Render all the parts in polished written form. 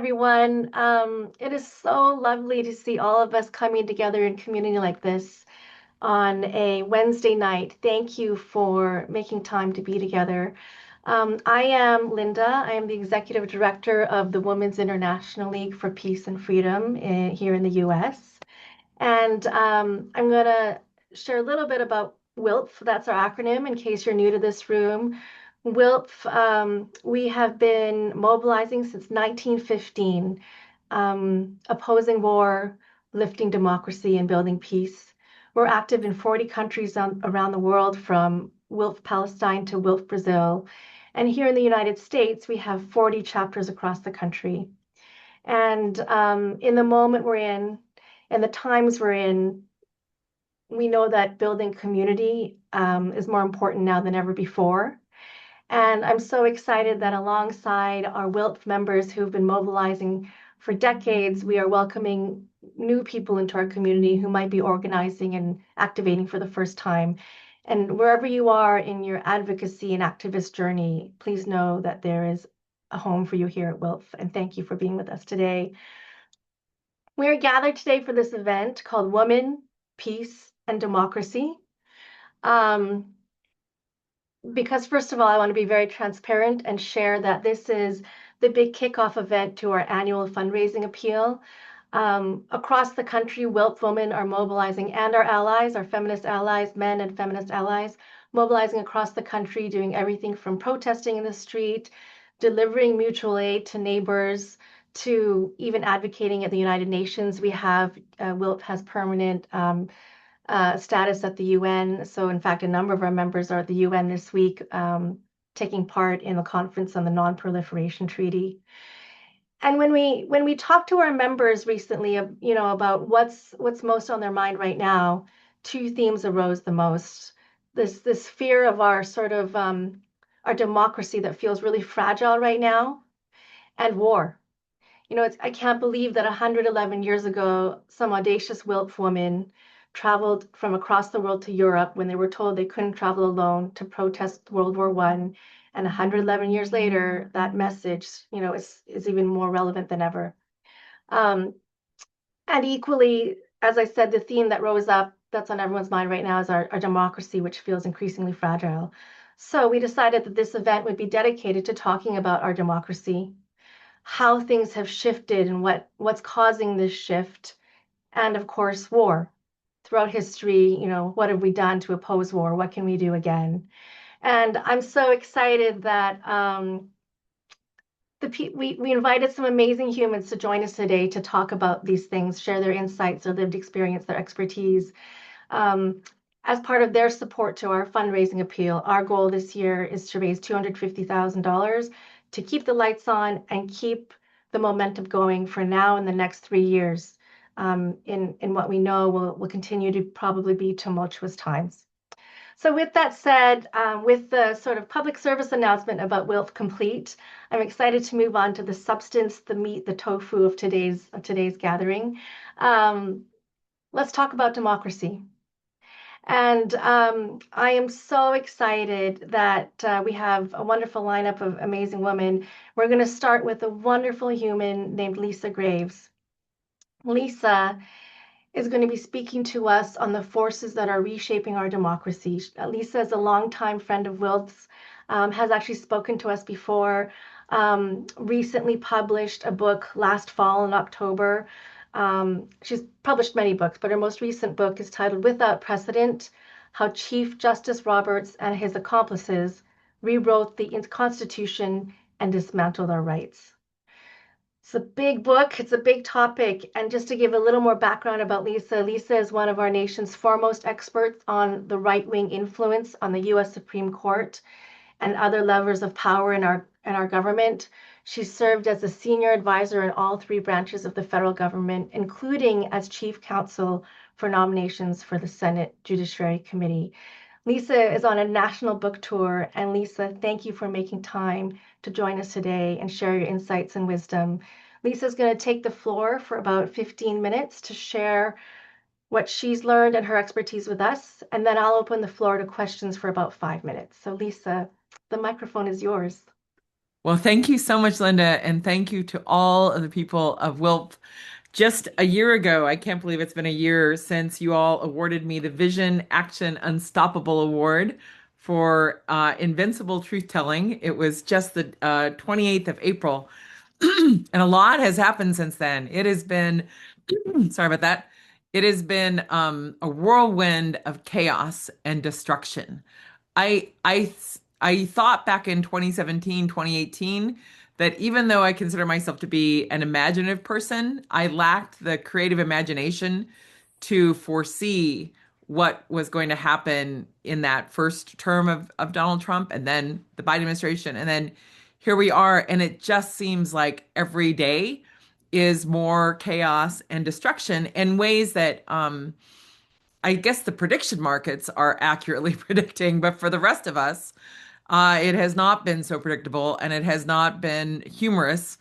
everyone. It is so lovely to see all of us coming together in community like this on a Wednesday night. Thank you for making time to be together. I am Linda. I am the Executive Director of the Women's International League for Peace and Freedom here in the US. And I'm going to share a little bit about WILPF. That's our acronym in case you're new to this room. WILPF, we have been mobilizing since 1915, opposing war, lifting democracy, and building peace. We're active in 40 countries around the world, from WILPF Palestine to WILPF Brazil. And here in the United States, we have 40 chapters across the country. And in the moment we're in, and the times we're in, we know that building community is more important now than ever before. And I'm so excited that alongside our WILPF members who've been mobilizing for decades, we are welcoming new people into our community who might be organizing and activating for the first time. And wherever you are in your advocacy and activist journey, please know that there is a home for you here at WILPF. And thank you for being with us today. We are gathered today for this event called Women, Peace, and Democracy. Because first of all, I want to be very transparent and share that this is the big kickoff event to our annual fundraising appeal. Across the country, WILPF women are mobilizing, and our allies, our feminist allies, men and feminist allies, mobilizing across the country, doing everything from protesting in the street, delivering mutual aid to neighbors, to even advocating at the United Nations. We have, WILPF has permanent status at the UN. So in fact, a number of our members are at the UN this week, taking part in the conference on the Non-Proliferation Treaty. And when we talked to our members recently, about what's most on their mind right now, two themes arose the most. This fear of our sort of our democracy that feels really fragile right now, and war. I can't believe that 111 years ago, some audacious WILPF women traveled from across the world to Europe when they were told they couldn't travel alone to protest World War I. And 111 years later, that message, is even more relevant than ever. And equally, as I said, the theme that rose up that's on everyone's mind right now is our democracy, which feels increasingly fragile. So we decided that this event would be dedicated to talking about our democracy, how things have shifted and what's causing this shift, and of course, war. Throughout history, what have we done to oppose war? What can we do again? And I'm so excited that we invited some amazing humans to join us today to talk about these things, share their insights, their lived experience, their expertise. As part of their support to our fundraising appeal, our goal this year is to raise $250,000 to keep the lights on and keep the momentum going for now and the next 3 years, in what we know will continue to probably be tumultuous times. So with that said, with the sort of public service announcement about WILPF complete, I'm excited to move on to the substance, the meat, the tofu of today's gathering. Let's talk about democracy. And I am so excited that we have a wonderful lineup of amazing women. We're going to start with a wonderful human named Lisa Graves. Lisa is going to be speaking to us on the forces that are reshaping our democracy. Lisa is a longtime friend of WILPF's, has actually spoken to us before, recently published a book last fall in October. She's published many books, but her most recent book is titled Without Precedent: How Chief Justice Roberts and His Accomplices Rewrote the Constitution and Dismantled Our Rights. It's a big book, it's a big topic, and just to give a little more background about Lisa, Lisa is one of our nation's foremost experts on the right-wing influence on the U.S. Supreme Court and other levers of power in our government. She served as a senior advisor in all 3 branches of the federal government, including as chief counsel for nominations for the Senate Judiciary Committee. Lisa is on a national book tour, and Lisa, thank you for making time to join us today and share your insights and wisdom. Lisa's going to take the floor for about 15 minutes to share what she's learned and her expertise with us, and then I'll open the floor to questions for about 5 minutes. So Lisa, the microphone is yours. Well, thank you so much, Linda, and thank you to all of the people of WILPF. Just a year ago, I can't believe it's been a year since you all awarded me the Vision Action Unstoppable Award for invincible truth telling. It was just the 28th of April, and a lot has happened since then. It has been, sorry about that. It has been a whirlwind of chaos and destruction. I thought back in 2017, 2018, that even though I consider myself to be an imaginative person, I lacked the creative imagination to foresee what was going to happen in that first term of Donald Trump and then the Biden administration. And then here we are, and it just seems like every day is more chaos and destruction in ways that I guess the prediction markets are accurately predicting, but for the rest of us, it has not been so predictable and it has not been humorous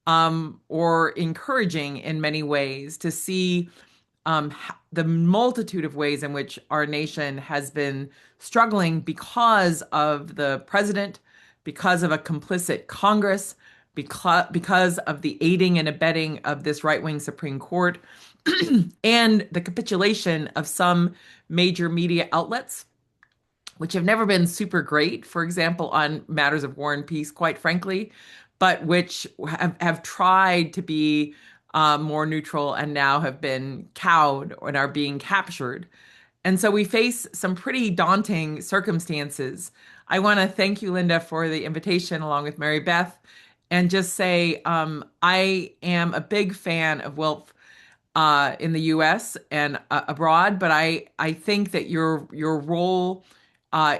or encouraging in many ways to see the multitude of ways in which our nation has been struggling because of the president, because of a complicit Congress, because of the aiding and abetting of this right-wing Supreme Court, and the capitulation of some major media outlets which have never been super great, for example, on matters of war and peace, quite frankly, but which have tried to be more neutral and now have been cowed and are being captured. And so we face some pretty daunting circumstances. I want to thank you, Linda, for the invitation, along with Mary Beth, and just say I am a big fan of WILPF in the U.S. and abroad, but I think that your role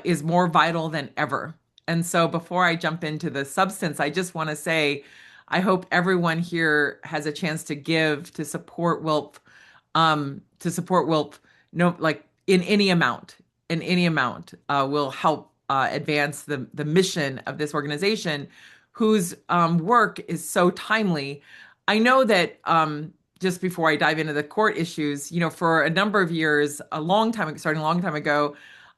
is more vital than ever. And so before I jump into the substance, I just want to say I hope everyone here has a chance to give to support WILPF, no, like in any amount will help advance the mission of this organization, whose work is so timely. I know that just before I dive into the court issues, for a number of years, starting a long time ago,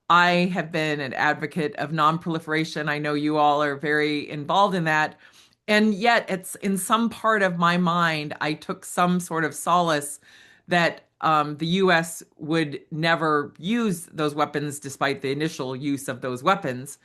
I have been an advocate of non-proliferation. I know you all are very involved in that. And yet, it's in some part of my mind, I took some sort of solace that the US would never use those weapons despite the initial use of those weapons.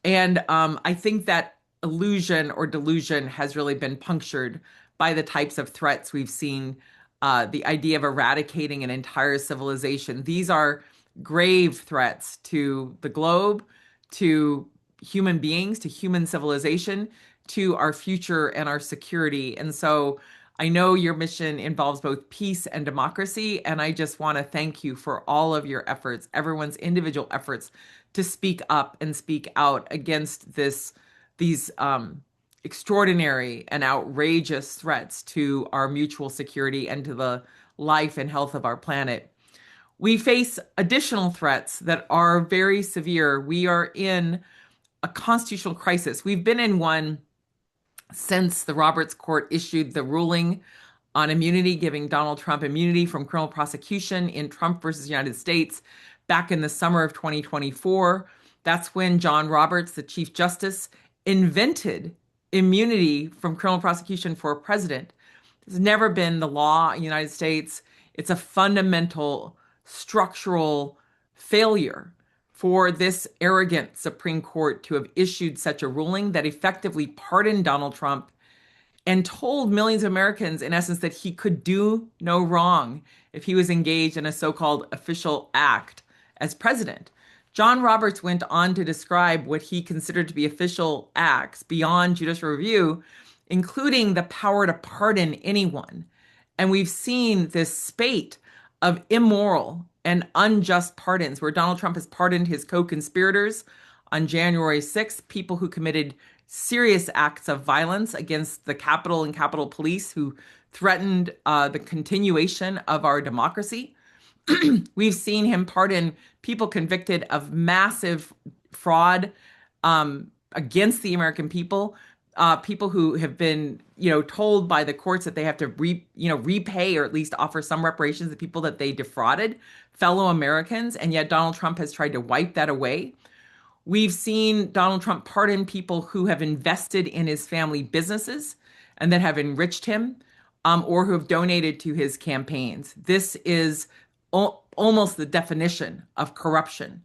And I think that illusion or delusion has really been punctured by the types of threats we've seen, the idea of eradicating an entire civilization. These are grave threats to the globe, to human beings, to human civilization, to our future and our security. And so I know your mission involves both peace and democracy, and I just want to thank you for all of your efforts, everyone's individual efforts to speak up and speak out against these extraordinary and outrageous threats to our mutual security and to the life and health of our planet. We face additional threats that are very severe. We are in a constitutional crisis. We've been in one since the Roberts Court issued the ruling on immunity, giving Donald Trump immunity from criminal prosecution in Trump versus United States back in the summer of 2024. That's when John Roberts, the Chief Justice, invented immunity from criminal prosecution for a president. It's never been the law in the United States. It's a fundamental structural failure for this arrogant Supreme Court to have issued such a ruling that effectively pardoned Donald Trump and told millions of Americans, in essence, that he could do no wrong if he was engaged in a so-called official act as president. John Roberts went on to describe what he considered to be official acts beyond judicial review, including the power to pardon anyone. And we've seen this spate of immoral and unjust pardons where Donald Trump has pardoned his co-conspirators on January 6th, people who committed serious acts of violence against the Capitol and Capitol Police who threatened the continuation of our democracy. We've seen him pardon people convicted of massive fraud against the American people, people who have been, told by the courts that they have to repay or at least offer some reparations to people that they defrauded, fellow Americans, and yet Donald Trump has tried to wipe that away. We've seen Donald Trump pardon people who have invested in his family businesses and that have enriched him, or who have donated to his campaigns. This is almost the definition of corruption.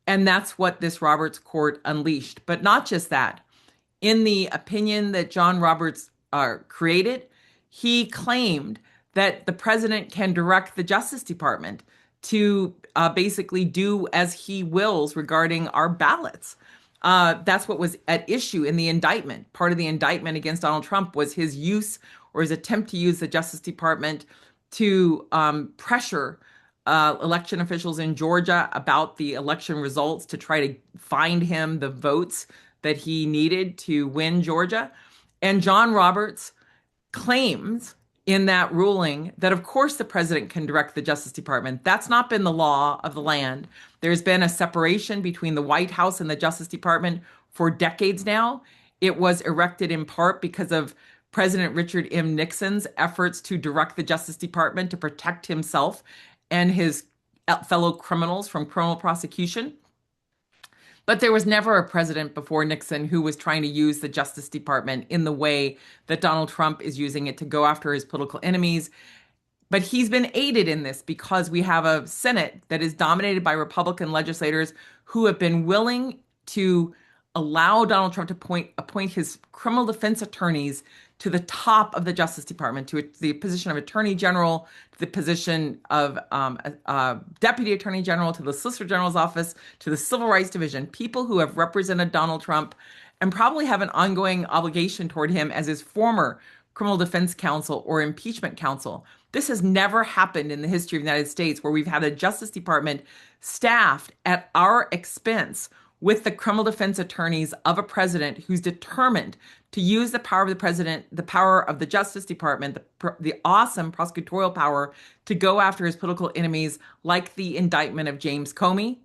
And that's what this Roberts court unleashed. But not just that. In the opinion that John Roberts created, he claimed that the president can direct the Justice Department to basically do as he wills regarding our ballots. That's what was at issue in the indictment. Part of the indictment against Donald Trump was his use or his attempt to use the Justice Department to pressure election officials in Georgia about the election results to try to find him the votes that he needed to win Georgia. And John Roberts claims in that ruling that, of course, the president can direct the Justice Department. That's not been the law of the land. There's been a separation between the White House and the Justice Department for decades now. It was erected in part because of President Richard M. Nixon's efforts to direct the Justice Department to protect himself and his fellow criminals from criminal prosecution. But there was never a president before Nixon who was trying to use the Justice Department in the way that Donald Trump is using it to go after his political enemies. But he's been aided in this because we have a Senate that is dominated by Republican legislators who have been willing to allow Donald Trump to appoint his criminal defense attorneys to the top of the Justice Department, to the position of Attorney General, to the position of Deputy Attorney General, to the Solicitor General's office, to the Civil Rights Division, people who have represented Donald Trump and probably have an ongoing obligation toward him as his former criminal defense counsel or impeachment counsel. This has never happened in the history of the United States, where we've had a Justice Department staffed at our expense with the criminal defense attorneys of a president who's determined to use the power of the president, the power of the Justice Department, the awesome prosecutorial power to go after his political enemies, like the indictment of James Comey,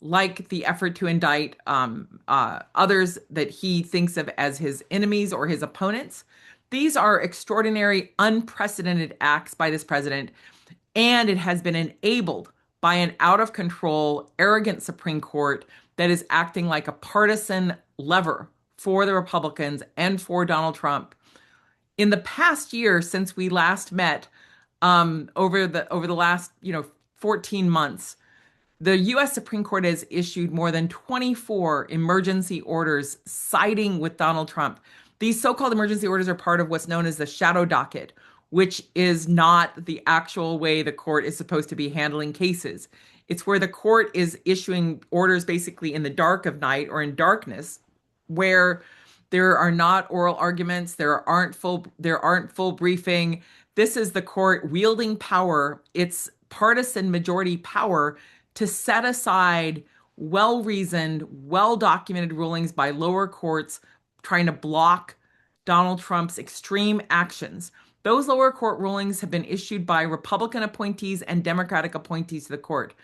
like the effort to indict others that he thinks of as his enemies or his opponents. These are extraordinary, unprecedented acts by this president, and it has been enabled by an out-of-control, arrogant Supreme Court that is acting like a partisan lever for the Republicans and for Donald Trump. In the past year, since we last met, over the last 14 months, the U.S. Supreme Court has issued more than 24 emergency orders siding with Donald Trump. These so-called emergency orders are part of what's known as the shadow docket, which is not the actual way the court is supposed to be handling cases. It's where the court is issuing orders basically in the dark of night or in darkness, where there are not oral arguments, there aren't full briefing. This is the court wielding power, its partisan majority power, to set aside well-reasoned, well-documented rulings by lower courts trying to block Donald Trump's extreme actions. Those lower court rulings have been issued by Republican appointees and Democratic appointees to the court.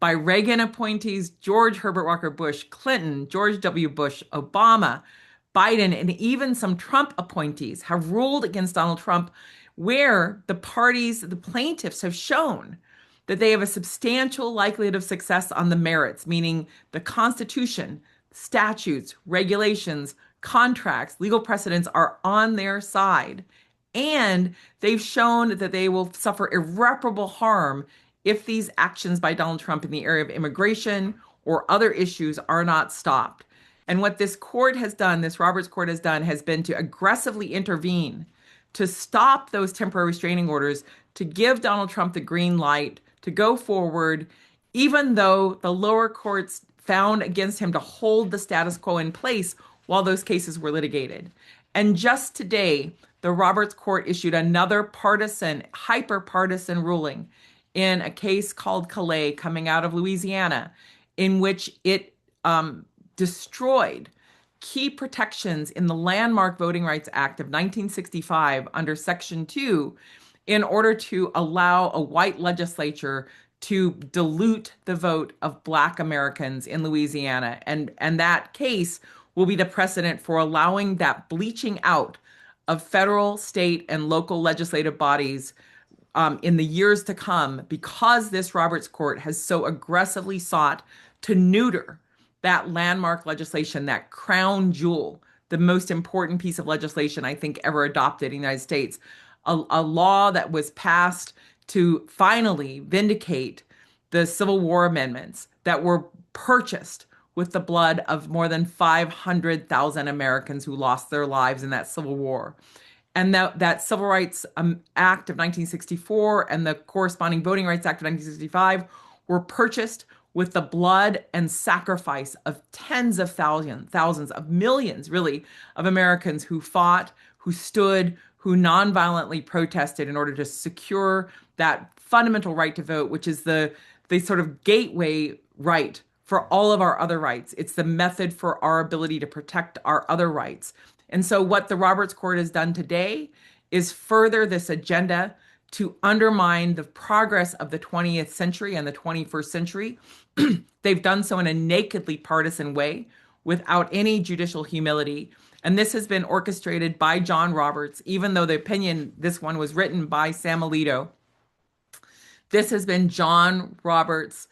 By Reagan appointees, George Herbert Walker Bush, Clinton, George W. Bush, Obama, Biden, and even some Trump appointees have ruled against Donald Trump, where the plaintiffs have shown that they have a substantial likelihood of success on the merits, meaning the Constitution, statutes, regulations, contracts, legal precedents are on their side. And they've shown that they will suffer irreparable harm if these actions by Donald Trump in the area of immigration or other issues are not stopped. And what this court has done, this Roberts court has done, has been to aggressively intervene to stop those temporary restraining orders, to give Donald Trump the green light to go forward, even though the lower courts found against him to hold the status quo in place while those cases were litigated. And just today, the Roberts court issued another partisan, hyper-partisan ruling in a case called Calais coming out of Louisiana, in which it destroyed key protections in the landmark Voting Rights Act of 1965 under Section 2 in order to allow a white legislature to dilute the vote of Black Americans in Louisiana. And that case will be the precedent for allowing that bleaching out of federal, state, and local legislative bodies in the years to come, because this Roberts court has so aggressively sought to neuter that landmark legislation, that crown jewel, the most important piece of legislation I think ever adopted in the United States, a law that was passed to finally vindicate the Civil War amendments that were purchased with the blood of more than 500,000 Americans who lost their lives in that Civil War. And that Civil Rights Act of 1964 and the corresponding Voting Rights Act of 1965 were purchased with the blood and sacrifice of tens of thousands of millions, really, of Americans who fought, who stood, who nonviolently protested in order to secure that fundamental right to vote, which is the sort of gateway right for all of our other rights. It's the method for our ability to protect our other rights. And so what the Roberts Court has done today is further this agenda to undermine the progress of the 20th century and the 21st century. They've done so in a nakedly partisan way without any judicial humility. And this has been orchestrated by John Roberts, even though this one was written by Sam Alito. This has been John Roberts'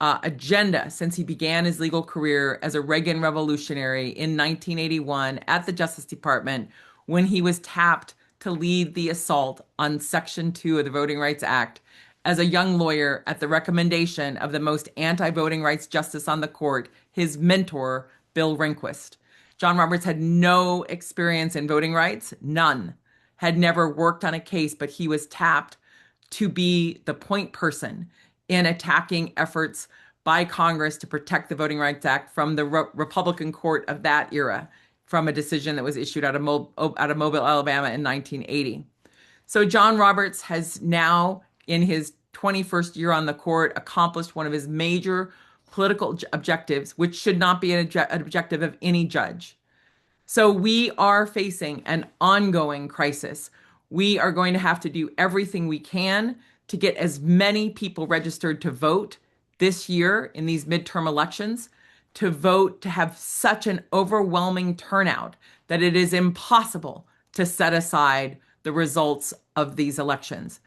agenda since he began his legal career as a Reagan revolutionary in 1981 at the Justice Department when he was tapped to lead the assault on Section 2 of the Voting Rights Act as a young lawyer at the recommendation of the most anti-voting rights justice on the court, his mentor, Bill Rehnquist. John Roberts had no experience in voting rights, none, had never worked on a case, but he was tapped to be the point person in attacking efforts by Congress to protect the Voting Rights Act from the Republican court of that era, from a decision that was issued out of Mobile, Alabama in 1980. So John Roberts has now, in his 21st year on the court, accomplished one of his major political objectives, which should not be an objective of any judge. So we are facing an ongoing crisis. We are going to have to do everything we can to get as many people registered to vote this year in these midterm elections, to vote, to have such an overwhelming turnout that it is impossible to set aside the results of these elections.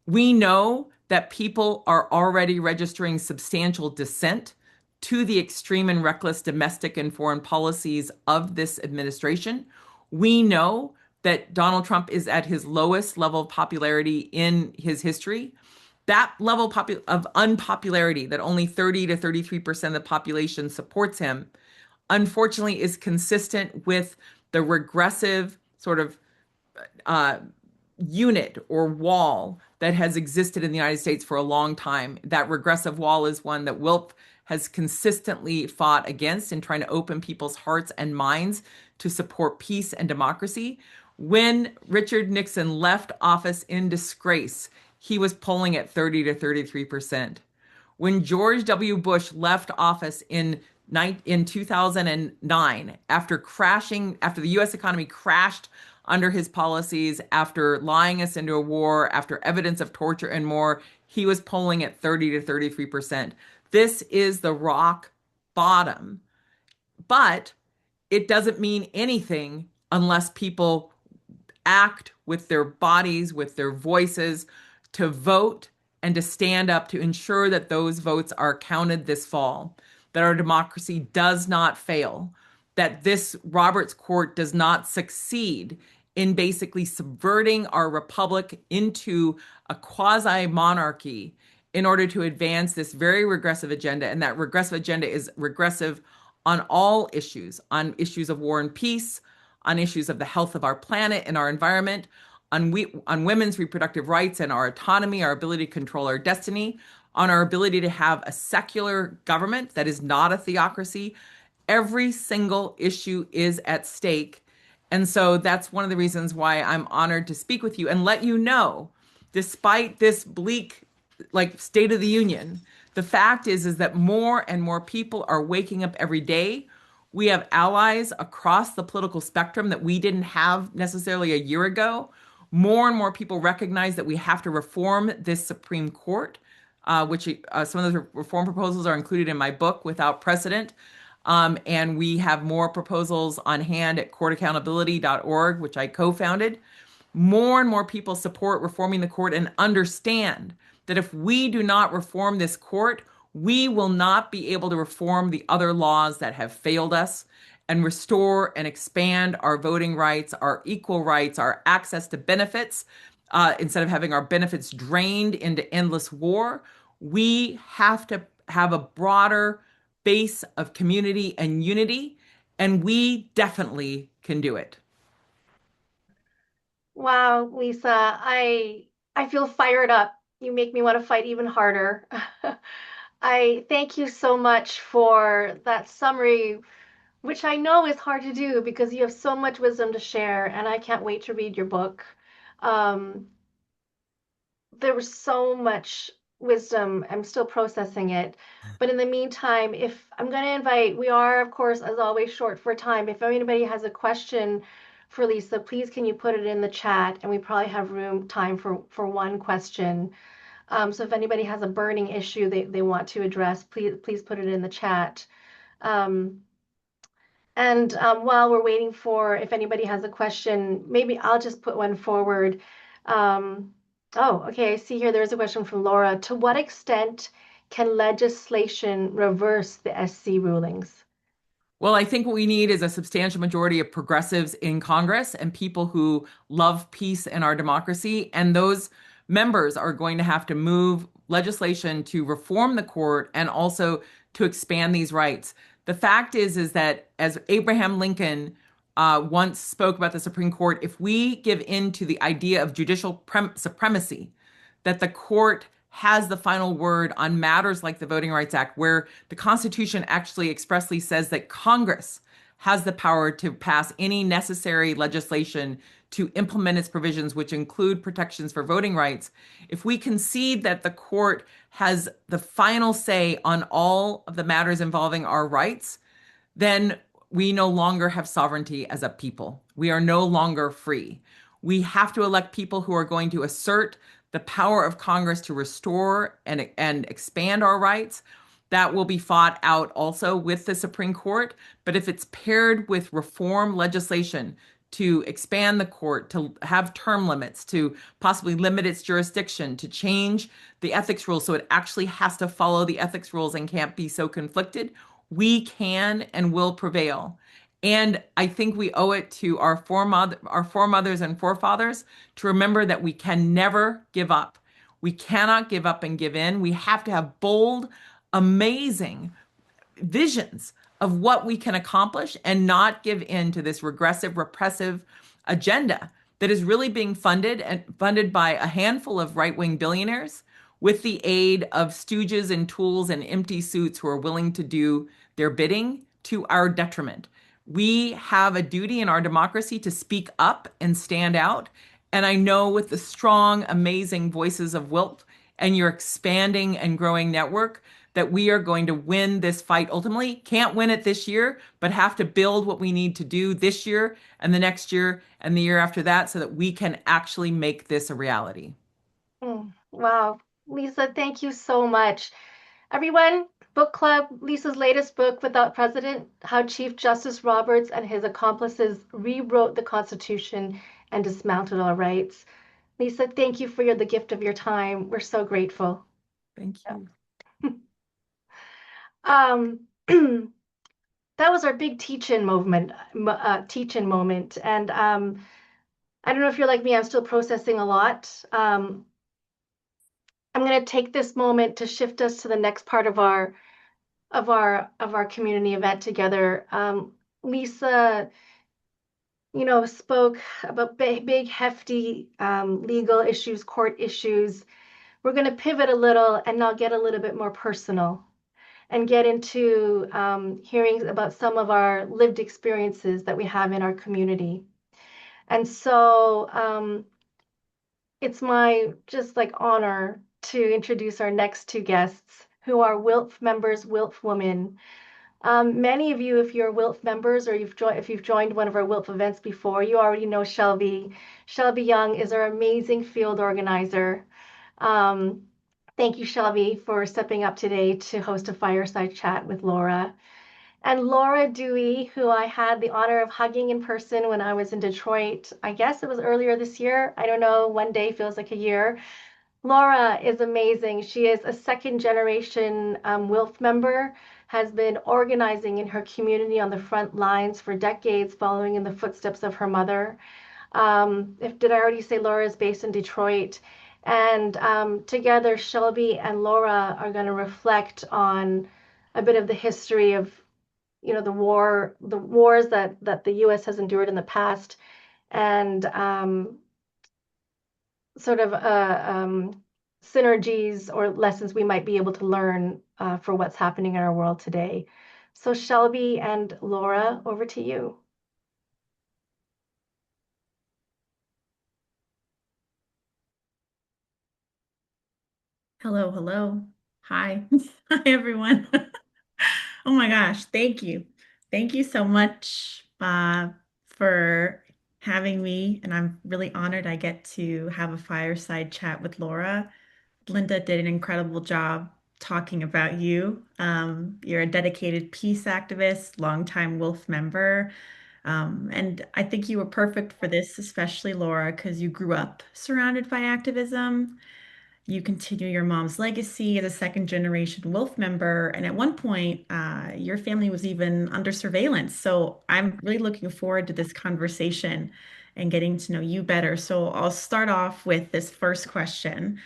We know that people are already registering substantial dissent to the extreme and reckless domestic and foreign policies of this administration. We know that Donald Trump is at his lowest level of popularity in his history. That level of unpopularity, that only 30 to 33% of the population supports him, unfortunately is consistent with the regressive sort of unit or wall that has existed in the United States for a long time. That regressive wall is one that WILPF has consistently fought against in trying to open people's hearts and minds to support peace and democracy. When Richard Nixon left office in disgrace, he was polling at 30 to 33%. When George W. Bush left office in 2009, after the U.S. economy crashed under his policies, after lying us into a war, after evidence of torture and more, he was polling at 30 to 33%. This is the rock bottom. But it doesn't mean anything unless people act with their bodies, with their voices, to vote and to stand up to ensure that those votes are counted this fall, that our democracy does not fail, that this Roberts Court does not succeed in basically subverting our republic into a quasi-monarchy in order to advance this very regressive agenda. And that regressive agenda is regressive on all issues, on issues of war and peace, on issues of the health of our planet and our environment, on women's reproductive rights and our autonomy, our ability to control our destiny, on our ability to have a secular government that is not a theocracy. Every single issue is at stake. And so that's one of the reasons why I'm honored to speak with you and let you know, despite this bleak, State of the Union, the fact is that more and more people are waking up every day. We have allies across the political spectrum that we didn't have necessarily a year ago. More and more people recognize that we have to reform this Supreme Court, which some of those reform proposals are included in my book, Without Precedent. And we have more proposals on hand at courtaccountability.org, which I co-founded. More and more people support reforming the court and understand that if we do not reform this court, we will not be able to reform the other laws that have failed us and restore and expand our voting rights, our equal rights, our access to benefits, instead of having our benefits drained into endless war. We have to have a broader base of community and unity, and we definitely can do it. Wow, Lisa, I feel fired up. You make me want to fight even harder. I thank you so much for that summary, which I know is hard to do because you have so much wisdom to share, and I can't wait to read your book. Um, there was so much wisdom. I'm still processing it. But in the meantime, if I'm going to invite, we are, of course, as always, short for time. If anybody has a question for Lisa, please can you put it in the chat? And we probably have time for one question. So if anybody has a burning issue they want to address, please put it in the chat. Um, and while we're waiting for, if anybody has a question, maybe I'll just put one forward. Um, oh, okay. I see here there's a question from Laura. To what extent can legislation reverse the SC rulings? Well, I think what we need is a substantial majority of progressives in Congress and people who love peace and our democracy. And those members are going to have to move legislation to reform the court and also to expand these rights. The fact is that as Abraham Lincoln once spoke about the Supreme Court, if we give in to the idea of judicial supremacy, that the court has the final word on matters like the Voting Rights Act, where the Constitution actually expressly says that Congress has the power to pass any necessary legislation to implement its provisions, which include protections for voting rights. If we concede that the court has the final say on all of the matters involving our rights, then we no longer have sovereignty as a people. We are no longer free. We have to elect people who are going to assert the power of Congress to restore and expand our rights. That will be fought out also with the Supreme Court. But if it's paired with reform legislation to expand the court, to have term limits, to possibly limit its jurisdiction, to change the ethics rules so it actually has to follow the ethics rules and can't be so conflicted, we can and will prevail. And I think we owe it to our foremothers and forefathers to remember that we can never give up. We cannot give up and give in. We have to have bold, amazing visions of what we can accomplish and not give in to this regressive, repressive agenda that is really being funded by a handful of right-wing billionaires with the aid of stooges and tools and empty suits who are willing to do their bidding to our detriment. We have a duty in our democracy to speak up and stand out. And I know with the strong, amazing voices of WILPF and your expanding and growing network that we are going to win this fight ultimately. Can't win it this year, but have to build what we need to do this year and the next year and the year after that so that we can actually make this a reality. Wow. Lisa, thank you so much. Everyone, book club, Lisa's latest book, Without President, How Chief Justice Roberts and His Accomplices Rewrote the Constitution and Dismantled Our Rights. Lisa, thank you for the gift of your time. We're so grateful. Thank you. Um, that was our big teach-in moment. And I don't know if you're like me, I'm still processing a lot. I'm going to take this moment to shift us to the next part of our community event together. Lisa, spoke about big hefty legal issues, court issues. We're going to pivot a little and now get a little bit more personal and get into hearing about some of our lived experiences that we have in our community. And so it's my just like honor to introduce our next two guests who are WILPF members, WILPF women. Many of you, if you're WILPF members or if you've joined one of our WILPF events before, you already know Shelby. Shelby Young is our amazing field organizer. Um, Thank you, Shelby, for stepping up today to host a fireside chat with Laura. And Laura Dewey, who I had the honor of hugging in person when I was in Detroit. I guess it was earlier this year. I don't know. One day feels like a year. Laura is amazing. She is a second generation WILF member, has been organizing in her community on the front lines for decades, following in the footsteps of her mother. If did I already say Laura is based in Detroit? And together, Shelby and Laura are going to reflect on a bit of the history of, the wars that the U.S. has endured in the past, and sort of synergies or lessons we might be able to learn for what's happening in our world today. So, Shelby and Laura, over to you. Hello, hello. Hi. Hi, everyone. Oh my gosh, thank you. Thank you so much for having me. And I'm really honored I get to have a fireside chat with Laura. Linda did an incredible job talking about you. You're a dedicated peace activist, longtime Wolf member. And I think you were perfect for this, especially Laura, because you grew up surrounded by activism. You continue your mom's legacy as a second generation Wolf member. And at one point, your family was even under surveillance. So I'm really looking forward to this conversation and getting to know you better. So I'll start off with this first question.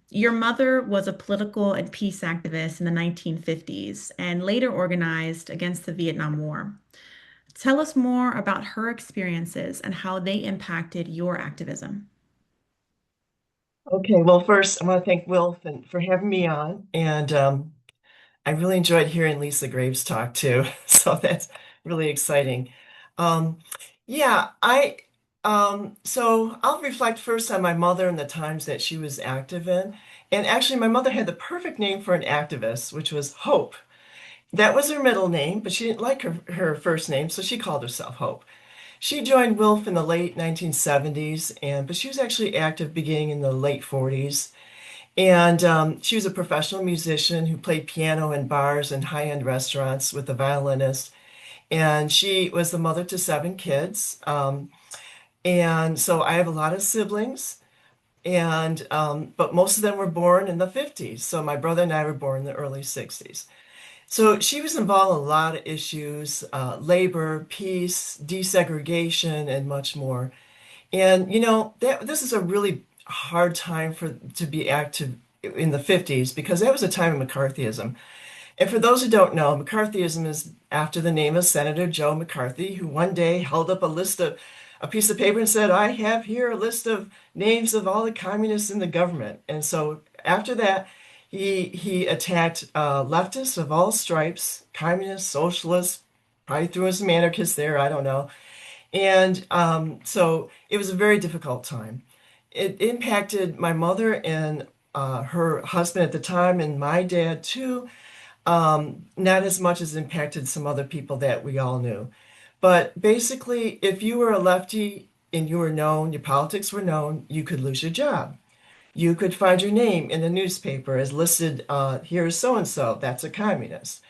Your mother was a political and peace activist in the 1950s and later organized against the Vietnam War. Tell us more about her experiences and how they impacted your activism. Okay, well, first, I want to thank Will for having me on. And I really enjoyed hearing Lisa Graves talk too. So that's really exciting. Um, yeah, so I'll reflect first on my mother and the times that she was active in. And actually, my mother had the perfect name for an activist, which was Hope. That was her middle name, but she didn't like her first name, so she called herself Hope. She joined WILPF in the late 1970s, but she was actually active beginning in the late 40s. And she was a professional musician who played piano in bars and high-end restaurants with a violinist. And she was the mother to seven kids. And so I have a lot of siblings, and but most of them were born in the 50s. So my brother and I were born in the early 60s. So she was involved in a lot of issues, labor, peace, desegregation, and much more. And this is a really hard time to be active in the 50s because that was a time of McCarthyism. And for those who don't know, McCarthyism is after the name of Senator Joe McCarthy, who one day held up a piece of paper and said, "I have here a list of names of all the communists in the government." And so after that, he attacked leftists of all stripes, communists, socialists, probably threw in some anarchists there, I don't know. And so it was a very difficult time. It impacted my mother and her husband at the time, and my dad too. Not as much as impacted some other people that we all knew. But basically, if you were a lefty and you were known, your politics were known, you could lose your job. You could find your name in the newspaper as listed, here's so and so, that's a communist.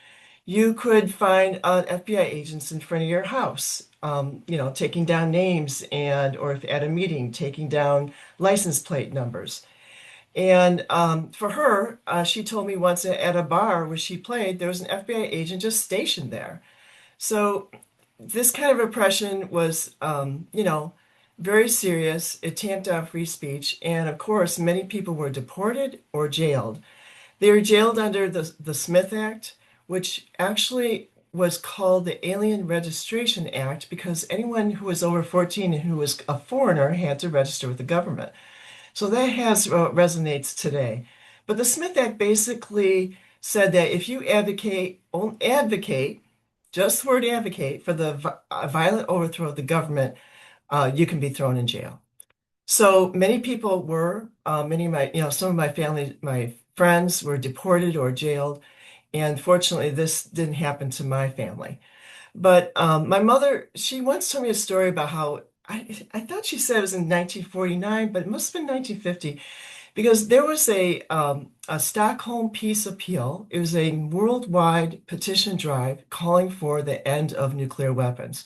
You could find FBI agents in front of your house, taking down names or if at a meeting, taking down license plate numbers. And for her, she told me once at a bar where she played, there was an FBI agent just stationed there. So this kind of repression was, very serious. It tamped down free speech. And of course, many people were deported or jailed. They were jailed under the Smith Act, which actually was called the Alien Registration Act because anyone who was over 14 and who was a foreigner had to register with the government. So that has resonates today. But the Smith Act basically said that if you advocate, just the word advocate for the violent overthrow of the government, you can be thrown in jail. So many people were, many of my, some of my family, my friends were deported or jailed. And fortunately, this didn't happen to my family. But my mother, she once told me a story about how I thought she said it was in 1949, but it must have been 1950 because there was a Stockholm Peace Appeal. It was a worldwide petition drive calling for the end of nuclear weapons.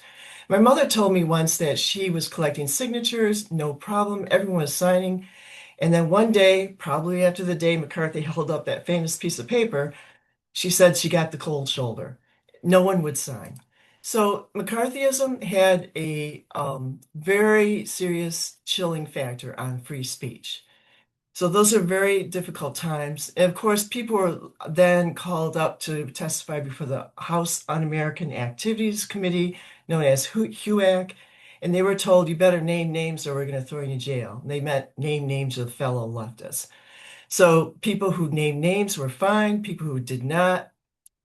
My mother told me once that she was collecting signatures, no problem, everyone was signing. And then one day, probably after the day McCarthy held up that famous piece of paper, she said she got the cold shoulder. No one would sign. So McCarthyism had a very serious chilling factor on free speech. So those are very difficult times. And of course, people were then called up to testify before the House Un-American Activities Committee, known as HUAC, and they were told, you better name names or we're going to throw you in jail. And they meant name names of fellow leftists. So people who named names were fined, people who did not,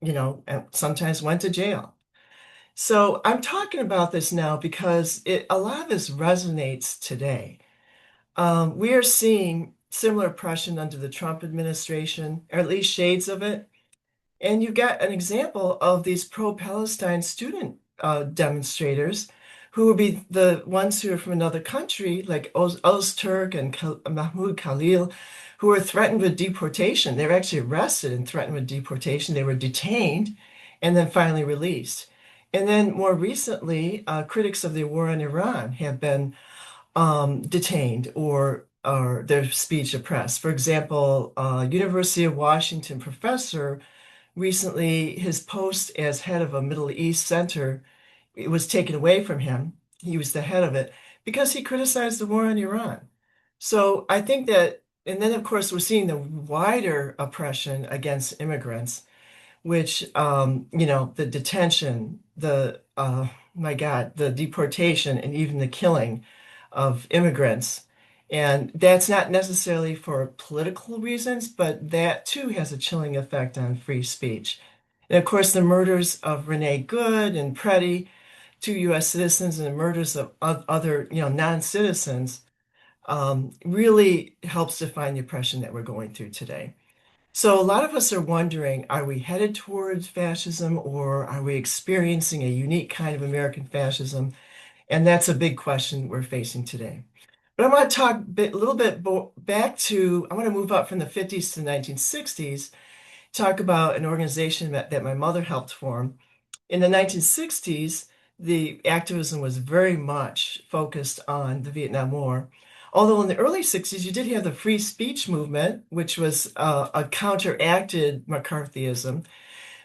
and sometimes went to jail. So I'm talking about this now because a lot of this resonates today. We are seeing similar oppression under the Trump administration, or at least shades of it. And you've got an example of these pro-Palestine student demonstrators who would be the ones who are from another country, like Ozturk and Mahmoud Khalil, who were threatened with deportation. They were actually arrested and threatened with deportation. They were detained and then finally released. And then more recently, critics of the war in Iran have been detained or their speech oppressed. For example, University of Washington professor recently, his post as head of a Middle East center, it was taken away from him. He was the head of it because he criticized the war in Iran. So I think that, and then of course we're seeing the wider oppression against immigrants, which the detention, my God, the deportation, and even the killing of immigrants. And that's not necessarily for political reasons, but that too has a chilling effect on free speech. And of course, the murders of Renee Good and Preddy, two U.S. citizens, and the murders of other, non-citizens, really helps define the oppression that we're going through today. So a lot of us are wondering, are we headed towards fascism or are we experiencing a unique kind of American fascism? And that's a big question we're facing today. But I want to talk a little bit back to, I want to move up from the 50s to the 1960s, talk about an organization that my mother helped form. In the 1960s, the activism was very much focused on the Vietnam War. Although in the early 60s, you did have the free speech movement, which was a counteracted McCarthyism,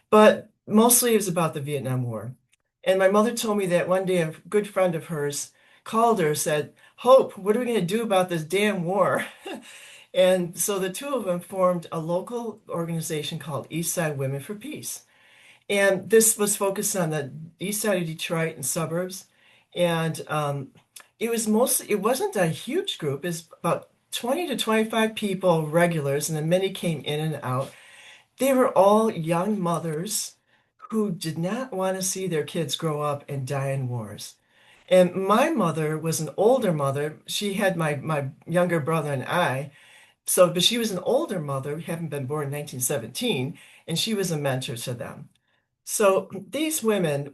but mostly it was about the Vietnam War. And my mother told me that one day a good friend of hers called her, said, Hope, what are we going to do about this damn war? And so the two of them formed a local organization called East Side Women for Peace. And this was focused on the east side of Detroit and suburbs. And it wasn't a huge group. It's about 20 to 25 people, regulars, and then many came in and out. They were all young mothers who did not want to see their kids grow up and die in wars. And my mother was an older mother. She had my younger brother and I. But she was an older mother, having been born in 1917, and she was a mentor to them. So these women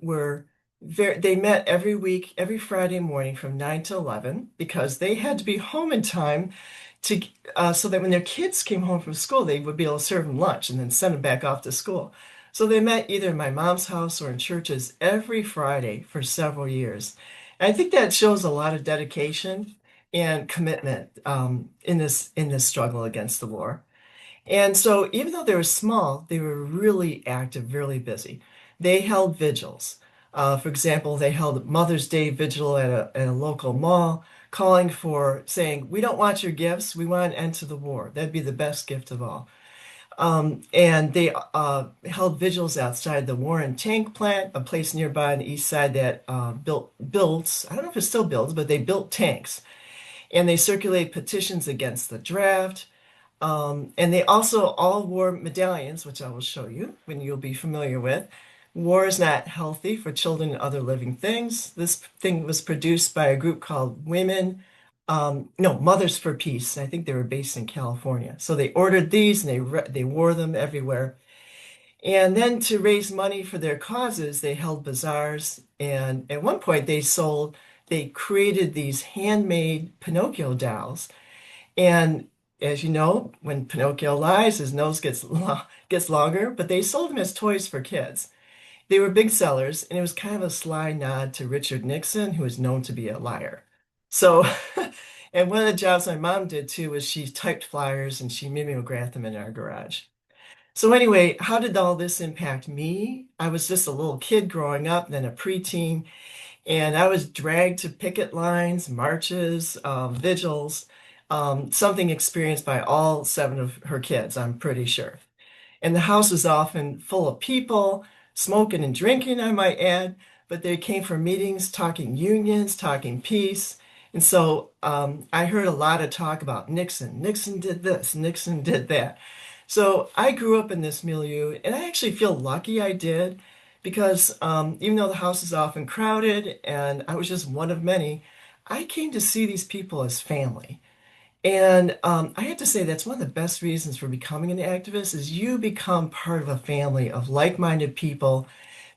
they met every week, every Friday morning from 9 to 11 because they had to be home in time so that when their kids came home from school, they would be able to serve them lunch and then send them back off to school. So they met either in my mom's house or in churches every Friday for several years. And I think that shows a lot of dedication and commitment in this struggle against the war. And so even though they were small, they were really active, really busy. They held vigils. For example, they held a Mother's Day vigil at a local mall, saying, we don't want your gifts, we want an end to the war. That'd be the best gift of all. And they held vigils outside the Warren Tank Plant, a place nearby on the east side that builds, I don't know if it still builds, but they built tanks. And they circulated petitions against the draft. And they also all wore medallions, which I will show you when you'll be familiar with. War is not healthy for children and other living things. This thing was produced by a group called Mothers for Peace. I think they were based in California. So they ordered these and they wore them everywhere. And then to raise money for their causes, they held bazaars. And at one point they created these handmade Pinocchio dolls. And as you know, when Pinocchio lies, his nose gets longer, but they sold them as toys for kids. They were big sellers, and it was kind of a sly nod to Richard Nixon, who is known to be a liar. So And one of the jobs my mom did too was she typed flyers and she mimeographed them in our garage. So anyway, how did all this impact me? I was just a little kid growing up, then a preteen, and I was dragged to picket lines, marches, vigils, something experienced by all seven of her kids, I'm pretty sure. And the house was often full of people, smoking and drinking, I might add, but they came for meetings, talking unions, talking peace. And so I heard a lot of talk about Nixon. Nixon did this, Nixon did that. So I grew up in this milieu, and I actually feel lucky I did because even though the house is often crowded and I was just one of many, I came to see these people as family. And I have to say that's one of the best reasons for becoming an activist is you become part of a family of like-minded people.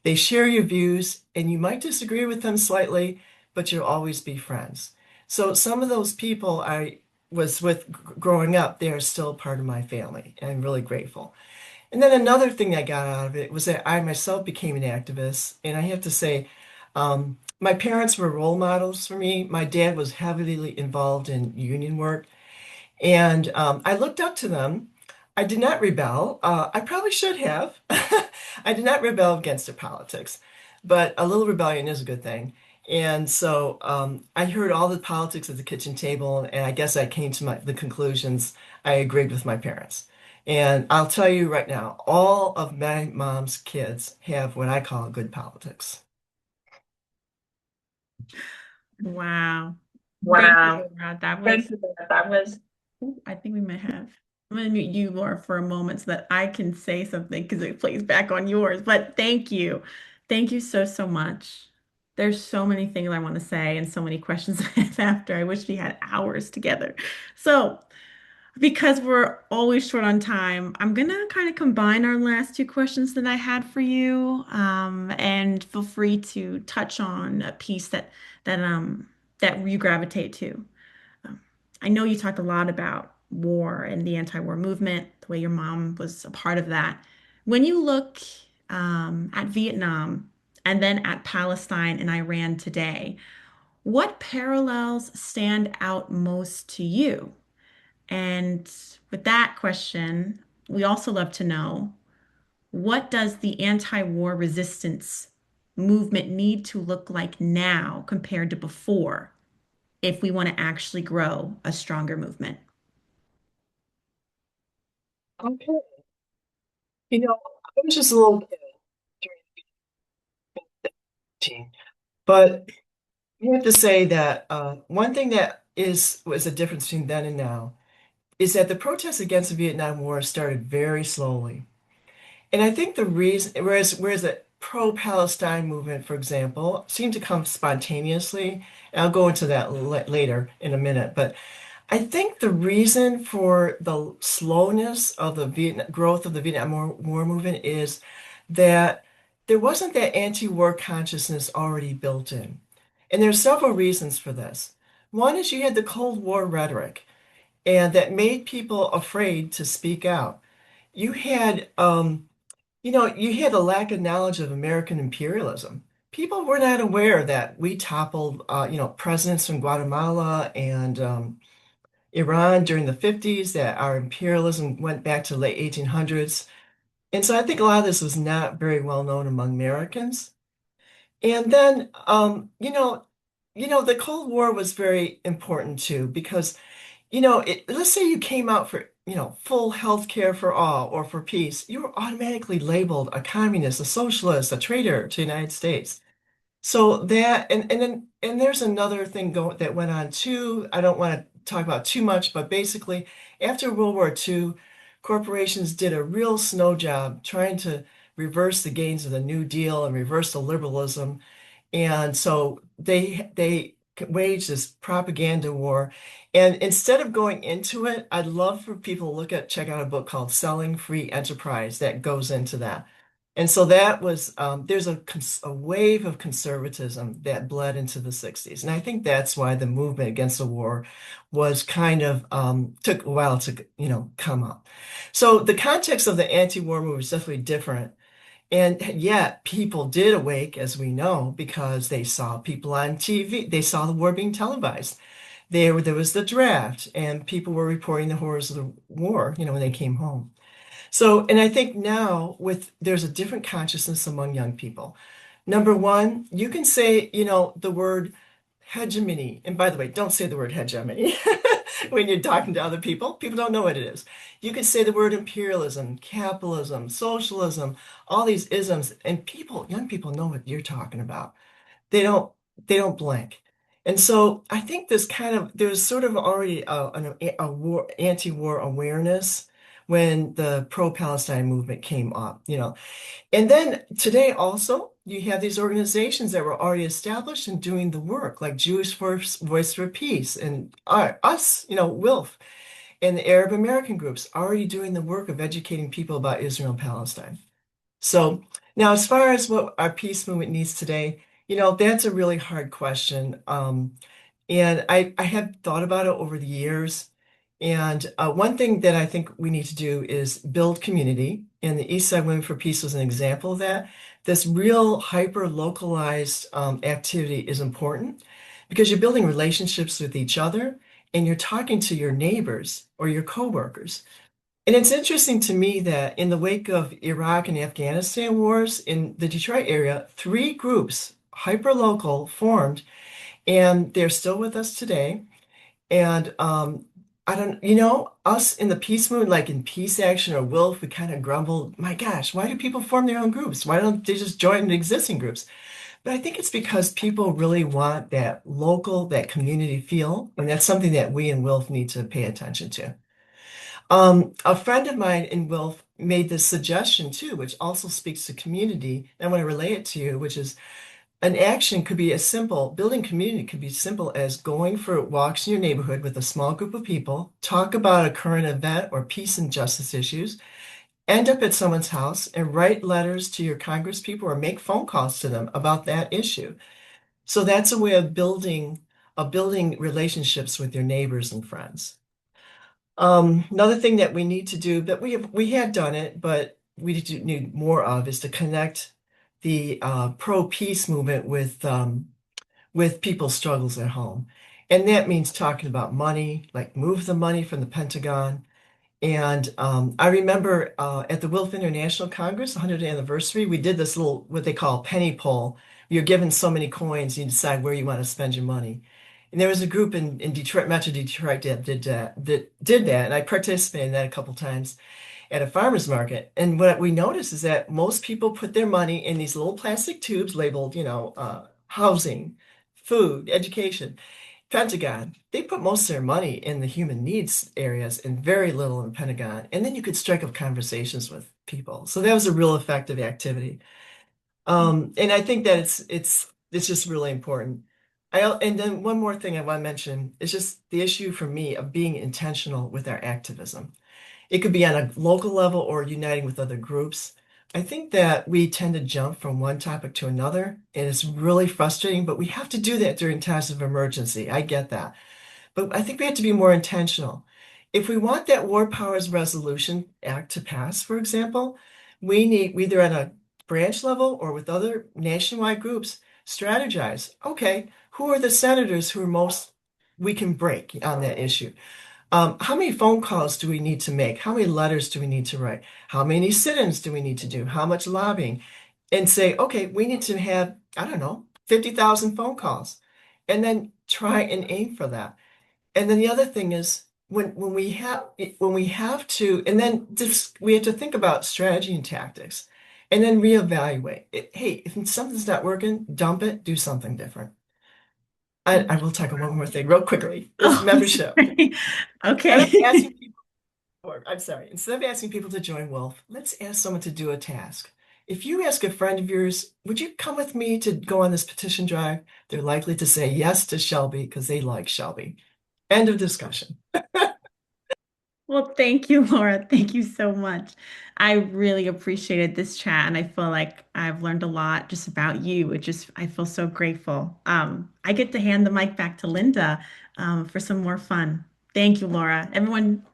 They share your views, and you might disagree with them slightly, but you'll always be friends. So some of those people I was with growing up, they are still part of my family, and I'm really grateful. And then another thing I got out of it was that I myself became an activist, and I have to say, my parents were role models for me. My dad was heavily involved in union work. And I looked up to them. I did not rebel. I probably should have. I did not rebel against their politics, but a little rebellion is a good thing. And so I heard all the politics at the kitchen table, and I guess I came to the conclusions. I agreed with my parents. And I'll tell you right now, all of my mom's kids have what I call good politics. Wow. Thank you, Wow. Laura. That was, Thank you. That was ooh, I think we might have. I'm going to mute you, Laura, for a moment so that I can say something because it plays back on yours. But thank you. Thank you so, so much. There's so many things I want to say and so many questions I have after. I wish we had hours together. So, because we're always short on time, I'm gonna kind of combine our last two questions that I had for you, and feel free to touch on a piece that you gravitate to. Um, I know you talked a lot about war and the anti-war movement, the way your mom was a part of that. When you look at Vietnam and then at Palestine and Iran today, what parallels stand out most to you? And with that question, we also love to know what does the anti-war resistance movement need to look like now compared to before if we want to actually grow a stronger movement? Okay. I was just a little kid during the team, but you have to say that one thing that was a difference between then and now is that the protests against the Vietnam War started very slowly. And I think the reason, whereas the pro-Palestine movement, for example, seemed to come spontaneously, and I'll go into that later in a minute, but I think the reason for the slowness of the growth of the Vietnam War movement is that there wasn't that anti-war consciousness already built in. And there's several reasons for this. One is you had the Cold War rhetoric, and that made people afraid to speak out. You had, you had a lack of knowledge of American imperialism. People were not aware that we toppled, presidents from Guatemala and Iran during the 50s, that our imperialism went back to the late 1800s. And so I think a lot of this was not very well known among Americans. And then, the Cold War was very important too, because, let's say you came out for, full health care for all or for peace, you were automatically labeled a communist, a socialist, a traitor to the United States. So that and there's another thing that went on too. I don't want to talk about too much, but basically after World War II, corporations did a real snow job trying to reverse the gains of the New Deal and reverse the liberalism. And so they waged this propaganda war. And instead of going into it, I'd love for people to check out a book called Selling Free Enterprise that goes into that. And so that was there's a wave of conservatism that bled into the 60s. And I think that's why the movement against the war was kind of took a while to, come up. So the context of the anti-war movement is definitely different. And yet people did awake, as we know, because they saw people on TV. They saw the war being televised. There was the draft, and people were reporting the horrors of the war, when they came home. So, and I think now there's a different consciousness among young people. Number one, you can say, the word hegemony. And by the way, don't say the word hegemony when you're talking to other people. People don't know what it is. You can say the word imperialism, capitalism, socialism, all these isms, and young people know what you're talking about. They don't, they don't blink. And so I think there's sort of already a war, anti-war awareness when the pro-Palestine movement came up. And then today also, you have these organizations that were already established and doing the work, like Voice for Peace and us, WILF and the Arab American groups already doing the work of educating people about Israel and Palestine. So now, as far as what our peace movement needs today, that's a really hard question. And I have thought about it over the years. And one thing that I think we need to do is build community. And the East Side Women for Peace was an example of that. This real hyper localized activity is important because you're building relationships with each other and you're talking to your neighbors or your coworkers. And it's interesting to me that in the wake of Iraq and Afghanistan wars in the Detroit area, three groups, hyper-local, formed, and they're still with us today. And I don't, us in the peace movement, like in Peace Action or WILF, we kind of grumble, my gosh, why do people form their own groups? Why don't they just join the existing groups? But I think it's because people really want that local, that community feel, and that's something that we in WILF need to pay attention to. A friend of mine in Wilf made this suggestion too, which also speaks to community. I want to relay it to you, which is an action could be as simple, building community could be as simple as going for walks in your neighborhood with a small group of people, talk about a current event or peace and justice issues, end up at someone's house and write letters to your congresspeople or make phone calls to them about that issue. So that's a way of building relationships with your neighbors and friends. Another thing that we need to do, but we have done it, but we do need more of, is to connect the pro-peace movement with people's struggles at home. And that means talking about money, like move the money from the Pentagon. And I remember at the WILF International Congress, 100th anniversary, we did this little, what they call penny poll. You're given so many coins, you decide where you want to spend your money. And there was a group in Detroit, Metro Detroit, that did that, and I participated in that a couple times at a farmer's market. And what we noticed is that most people put their money in these little plastic tubes labeled, housing, food, education. Pentagon, they put most of their money in the human needs areas and very little in the Pentagon. And then you could strike up conversations with people. So that was a real effective activity. And I think that it's just really important. And then one more thing I want to mention is just the issue for me of being intentional with our activism. It could be on a local level or uniting with other groups. I think that we tend to jump from one topic to another, and it's really frustrating, but we have to do that during times of emergency. I get that. But I think we have to be more intentional. If we want that War Powers Resolution Act to pass, for example, we need, either at a branch level or with other nationwide groups, strategize. Okay, who are the senators who are most we can break on that issue? How many phone calls do we need to make? How many letters do we need to write? How many sit-ins do we need to do? How much lobbying? And say, okay, we need to have, I don't know, 50,000 phone calls. And then try and aim for that. And then the other thing is when we have to, and then we have to think about strategy and tactics and then reevaluate. Hey, if something's not working, dump it, do something different. I will talk about one more thing real quickly. Is Oh, membership. sorry. Instead of asking Okay. people, I'm sorry, instead of asking people to join Wolf, let's ask someone to do a task. If you ask a friend of yours, would you come with me to go on this petition drive? They're likely to say yes to Shelby because they like Shelby. End of discussion. Well, thank you, Laura. Thank you so much. I really appreciated this chat, and I feel like I've learned a lot just about you. I feel so grateful. I get to hand the mic back to Linda, for some more fun. Thank you, Laura. Everyone,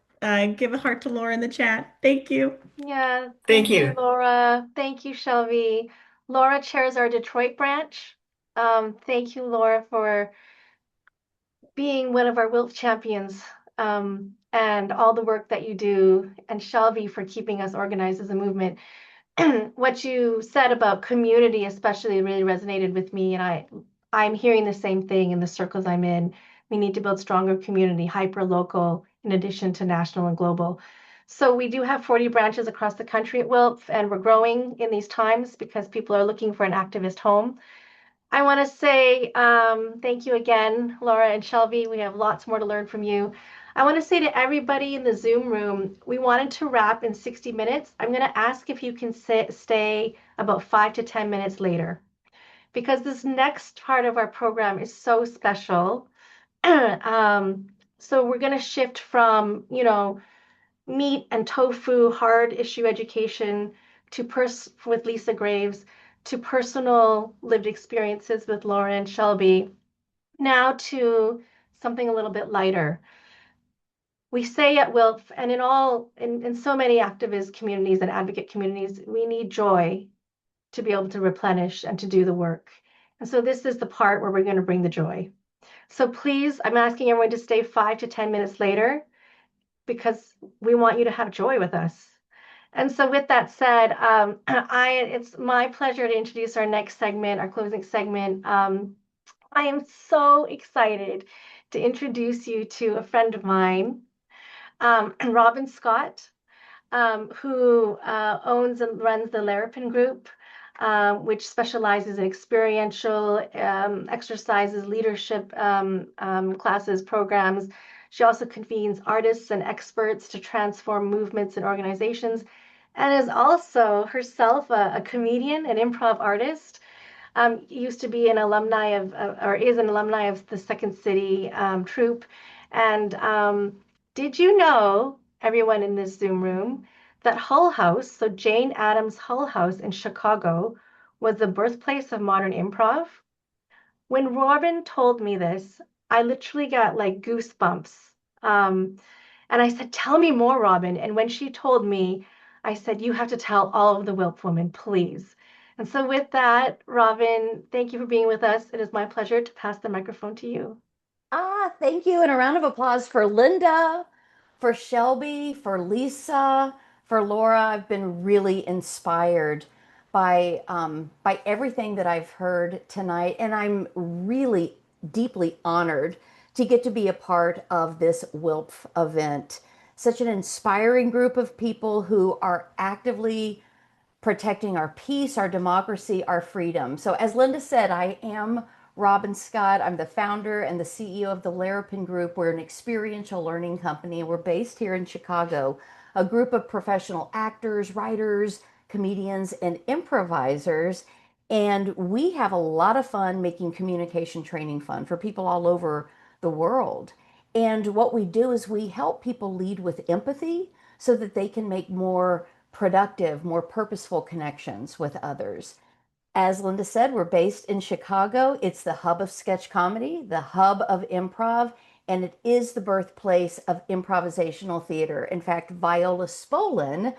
give a heart to Laura in the chat. Thank you. Yeah, Thank thank you, you. Laura. Thank you, Shelby. Laura chairs our Detroit branch. Thank you, Laura, for being one of our WILPF champions, and all the work that you do, and Shelby for keeping us organized as a movement. What you said about community especially really resonated with me, and I'm hearing the same thing in the circles I'm in. We need to build stronger community, hyper local, in addition to national and global. So we do have 40 branches across the country at WILPF, and we're growing in these times because people are looking for an activist home. I want to say thank you again, Laura and Shelby. We have lots more to learn from you. I want to say to everybody in the Zoom room, we wanted to wrap in 60 minutes. I'm going to ask if you can stay about 5 to 10 minutes later, because this next part of our program is so special. So we're going to shift from, meat and tofu, hard issue education to with Lisa Graves, to personal lived experiences with Laura and Shelby, now to something a little bit lighter. We say at WILPF, and in so many activist communities and advocate communities, we need joy to be able to replenish and to do the work. And so this is the part where we're going to bring the joy. So please, I'm asking everyone to stay 5 to 10 minutes later, because we want you to have joy with us. And so with that said, it's my pleasure to introduce our next segment, our closing segment. I am so excited to introduce you to a friend of mine, Robin Scott, who owns and runs the Larapin Group, which specializes in experiential exercises, leadership classes, programs. She also convenes artists and experts to transform movements and organizations, and is also herself a comedian, an improv artist. Used to be an alumni or is an alumni of the Second City troupe. And did you know, everyone in this Zoom room, that Hull House, so Jane Addams' Hull House in Chicago, was the birthplace of modern improv? When Robin told me this, I literally got like goosebumps. Um, and I said, "Tell me more, Robin." And when she told me, I said, "You have to tell all of the WILPF women, please." And so with that, Robin, thank you for being with us. It is my pleasure to pass the microphone to you. Thank you. And a round of applause for Linda, for Shelby, for Lisa, for Laura. I've been really inspired by everything that I've heard tonight. And I'm really deeply honored to get to be a part of this WILPF event. Such an inspiring group of people who are actively protecting our peace, our democracy, our freedom. So, as Linda said, I am Robin Scott. I'm the founder and the CEO of the Larapin Group. We're an experiential learning company. We're based here in Chicago, a group of professional actors, writers, comedians, and improvisers. And we have a lot of fun making communication training fun for people all over the world. And what we do is we help people lead with empathy so that they can make more productive, more purposeful connections with others. As Linda said, we're based in Chicago. It's the hub of sketch comedy, the hub of improv, and it is the birthplace of improvisational theater. In fact, Viola Spolin,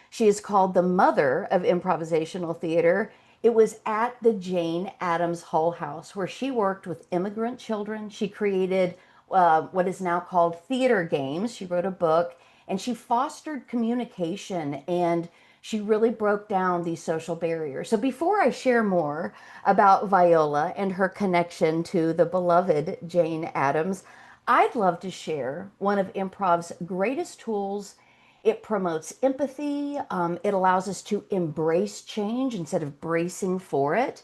she is called the mother of improvisational theater. It was at the Jane Addams Hull House where she worked with immigrant children. She created what is now called theater games. She wrote a book and she fostered communication and she really broke down these social barriers. So before I share more about Viola and her connection to the beloved Jane Addams, I'd love to share one of improv's greatest tools. It promotes empathy. It allows us to embrace change instead of bracing for it.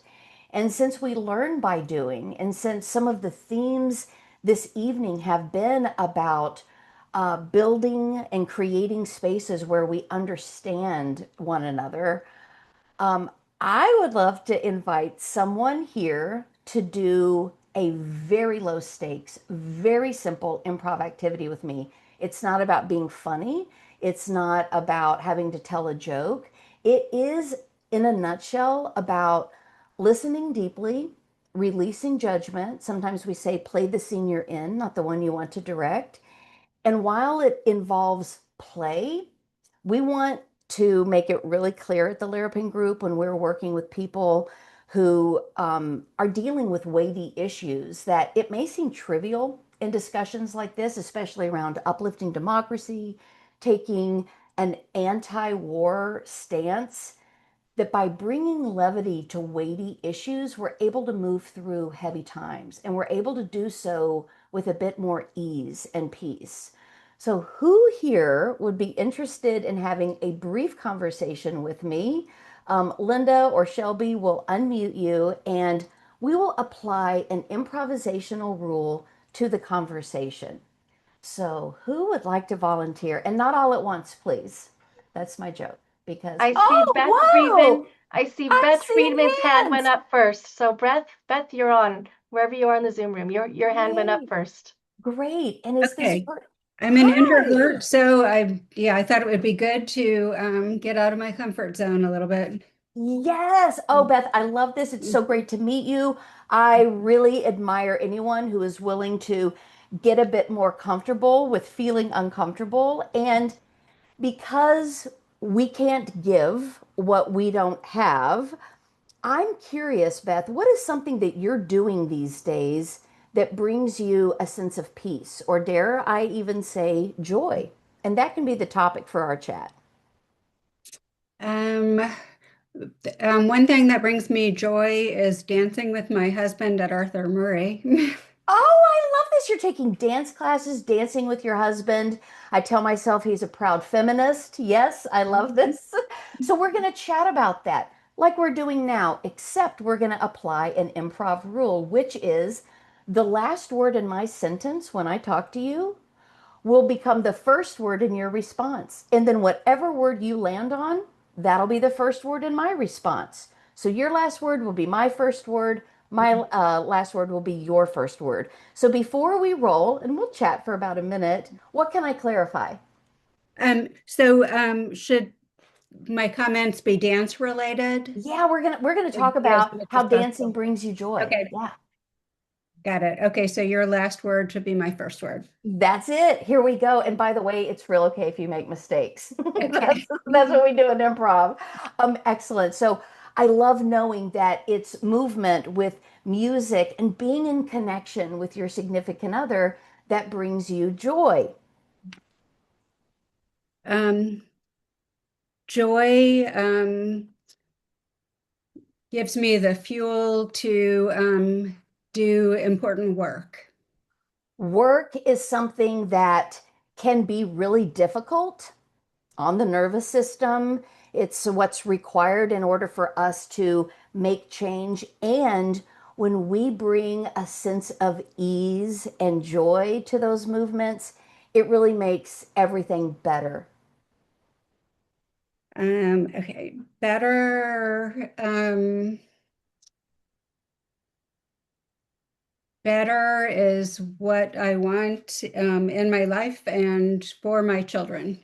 And since we learn by doing, and since some of the themes this evening have been about building and creating spaces where we understand one another, I would love to invite someone here to do a very low stakes, very simple improv activity with me. It's not about being funny. It's not about having to tell a joke. It is, in a nutshell, about listening deeply, releasing judgment. Sometimes we say, play the scene you're in, not the one you want to direct. And while it involves play, we want to make it really clear at the Larapin Group when we're working with people who are dealing with weighty issues that it may seem trivial in discussions like this, especially around uplifting democracy, taking an anti-war stance, that by bringing levity to weighty issues, we're able to move through heavy times, and we're able to do so with a bit more ease and peace. So, who here would be interested in having a brief conversation with me? Linda or Shelby will unmute you, and we will apply an improvisational rule to the conversation. So, who would like to volunteer? And not all at once, please. That's my joke. Because, I see oh, Beth whoa! Friedman. I see I'm Beth seeing Friedman's hand went hands. up first. So Beth, you're on wherever you are in the Zoom room. Your hand went up Great, first. great. And is this Okay. for, I'm an hi. introvert, so I thought it would be good to get out of my comfort zone a little bit. Yes. Oh, Beth, I love this. It's so great to meet you. I really admire anyone who is willing to get a bit more comfortable with feeling uncomfortable. And because we can't give what we don't have, I'm curious, Beth, what is something that you're doing these days that brings you a sense of peace, or dare I even say joy? And that can be the topic for our chat. Um, One thing that brings me joy is dancing with my husband at Arthur Murray. Oh, I love this. You're taking dance classes, dancing with your husband. I tell myself he's a proud feminist. Yes, I love this. So we're going to chat about that like we're doing now, except we're going to apply an improv rule, which is the last word in my sentence when I talk to you will become the first word in your response. And then whatever word you land on, that'll be the first word in my response. So your last word will be my first word. My last word will be your first word. So before we roll, and we'll chat for about a minute, what can I clarify? Should my comments be dance related? Yeah, we're gonna talk As about much how as dancing possible. brings you joy. Okay, Yeah. got it. Okay, so your last word should be my first word. That's it. Here we go. And by the way, it's real okay if you make mistakes. Okay. That's what we do in improv. Excellent. So I love knowing that it's movement with music and being in connection with your significant other that brings you joy. Um, Joy gives me the fuel to do important work. Work is something that can be really difficult on the nervous system. It's what's required in order for us to make change. And when we bring a sense of ease and joy to those movements, it really makes everything better. Okay, better is what I want in my life and for my children.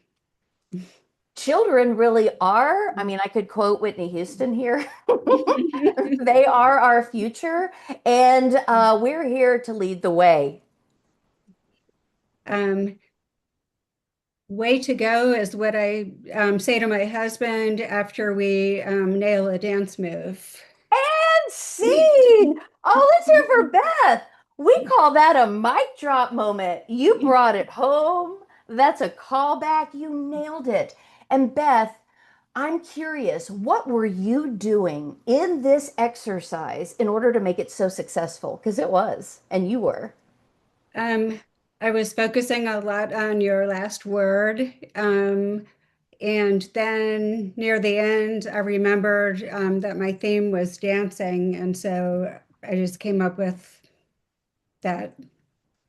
Children really are, I mean, I could quote Whitney Houston here. They are our future, and we're here to lead the way. Um, Way to go is what I say to my husband after we nail a dance move. And scene. Oh, let's hear for Beth. We call that a mic drop moment. You brought it home. That's a callback. You nailed it. And Beth, I'm curious, what were you doing in this exercise in order to make it so successful? Because it was, and you were. Um, I was focusing a lot on your last word. And then near the end, I remembered that my theme was dancing. And so I just came up with that.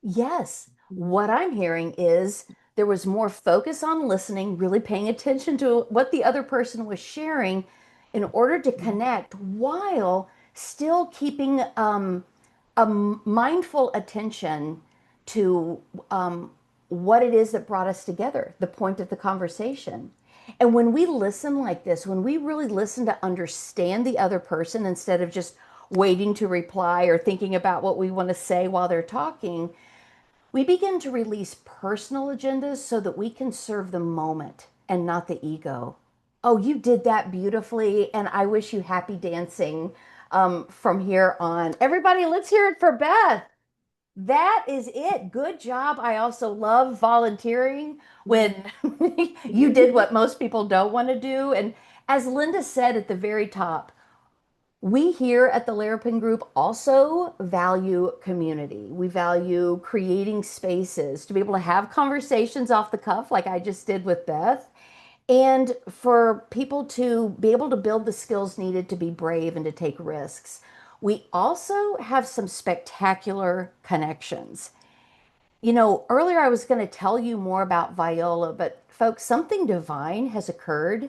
Yes. What I'm hearing is there was more focus on listening, really paying attention to what the other person was sharing in order to connect while still keeping a mindful attention to what it is that brought us together, the point of the conversation. And when we listen like this, when we really listen to understand the other person instead of just waiting to reply or thinking about what we want to say while they're talking, we begin to release personal agendas so that we can serve the moment and not the ego. Oh, you did that beautifully, and I wish you happy dancing from here on. Everybody, let's hear it for Beth. That is it. Good job. I also love volunteering when you did what most people don't want to do. And as Linda said at the very top, we here at the Larapin Group also value community. We value creating spaces to be able to have conversations off the cuff, like I just did with Beth, and for people to be able to build the skills needed to be brave and to take risks. We also have some spectacular connections. You know, earlier I was going to tell you more about Viola, but folks, something divine has occurred.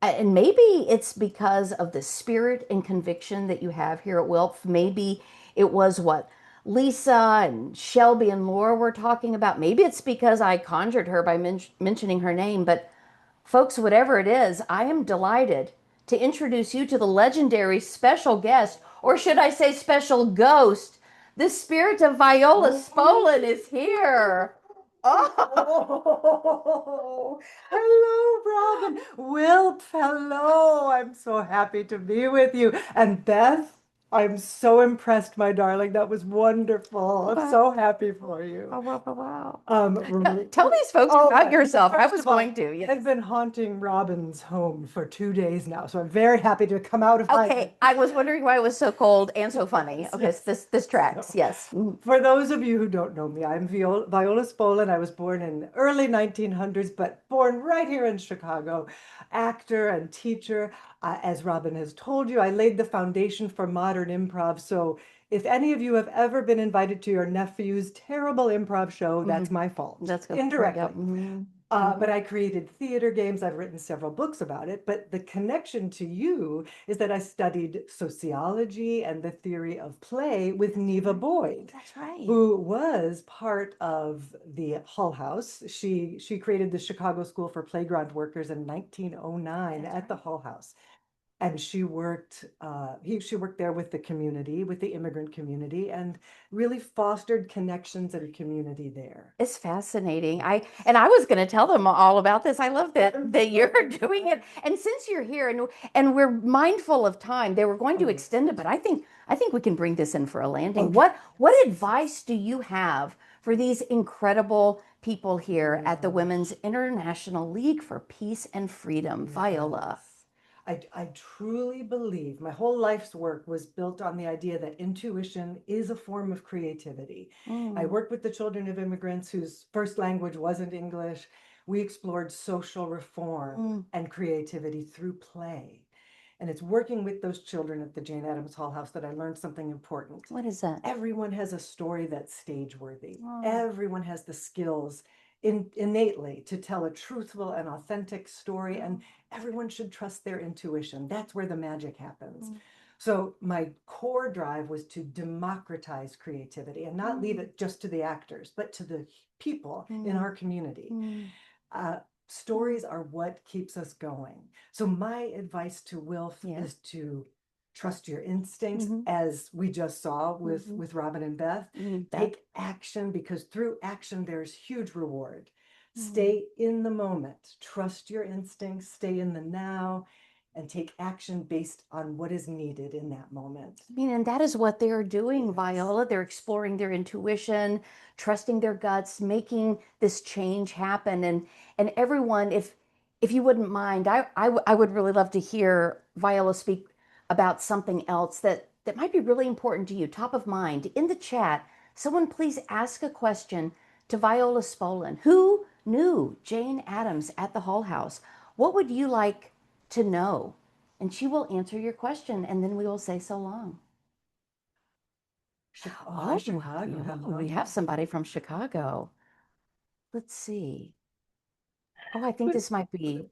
And maybe it's because of the spirit and conviction that you have here at WILPF. Maybe it was what Lisa and Shelby and Laura were talking about. Maybe it's because I conjured her by mentioning her name. But folks, whatever it is, I am delighted to introduce you to the legendary special guest, or should I say special ghost. The spirit of Viola Spolin is here. Oh, hello, Robin. Wilp, hello. I'm so happy to be with you. And Beth, I'm so impressed, my darling. That was wonderful. I'm so happy for you. Wow. Um, Tell these folks Oh, about but yourself. I first was of all, going to. Yes. I've been haunting Robin's home for 2 days now, so I'm very happy to come out of my. Okay, I was wondering why it was so cold and so funny. Okay, so this tracks. Yes. For those of you who don't know me, I'm Viola Spolin. I was born in early 1900s, but born right here in Chicago. Actor and teacher. As Robin has told you, I laid the foundation for modern improv. So if any of you have ever been invited to your nephew's terrible improv show, that's my fault. That's good. Indirectly. Yep. Mhm. But I created theater games. I've written several books about it. But the connection to you is that I studied sociology and the theory of play with Neva Boyd, That's right. who was part of the Hull House. She created the Chicago School for Playground Workers in 1909 at the Hull House. And she worked there with the community, with the immigrant community, and really fostered connections and community there. It's fascinating. I was going to tell them all about this. I love that you're doing it. And since you're here and we're mindful of time, they were going to extend it, but I think we can bring this in for a landing. Okay. What advice do you have for these incredible people here at the Women's International League for Peace and Freedom? Viola. I truly believe my whole life's work was built on the idea that intuition is a form of creativity. I worked with the children of immigrants whose first language wasn't English. We explored social reform and creativity through play. And it's working with those children at the Jane Addams Hall House that I learned something important. What is that? Everyone has a story that's stage worthy. Oh. Everyone has the skills innately to tell a truthful and authentic story, and everyone should trust their intuition. That's where the magic happens. So my core drive was to democratize creativity and not leave it just to the actors, but to the people in our community. Stories are what keeps us going. So my advice to Wilf is to trust your instincts, as we just saw with Robin and Beth. Take action, because through action there's huge reward. Stay in the moment, trust your instincts, stay in the now, and take action based on what is needed in that moment. I mean, and that is what they're doing, Viola. They're exploring their intuition, trusting their guts, making this change happen. And everyone, if you wouldn't mind, I would really love to hear Viola speak about something else that might be really important to you, top of mind. In the chat, someone please ask a question to Viola Spolin. Who knew Jane Addams at the Hull House? What would you like to know? And she will answer your question, and then we will say so long. Chicago. We have somebody from Chicago. Let's see. Oh, I think this might be.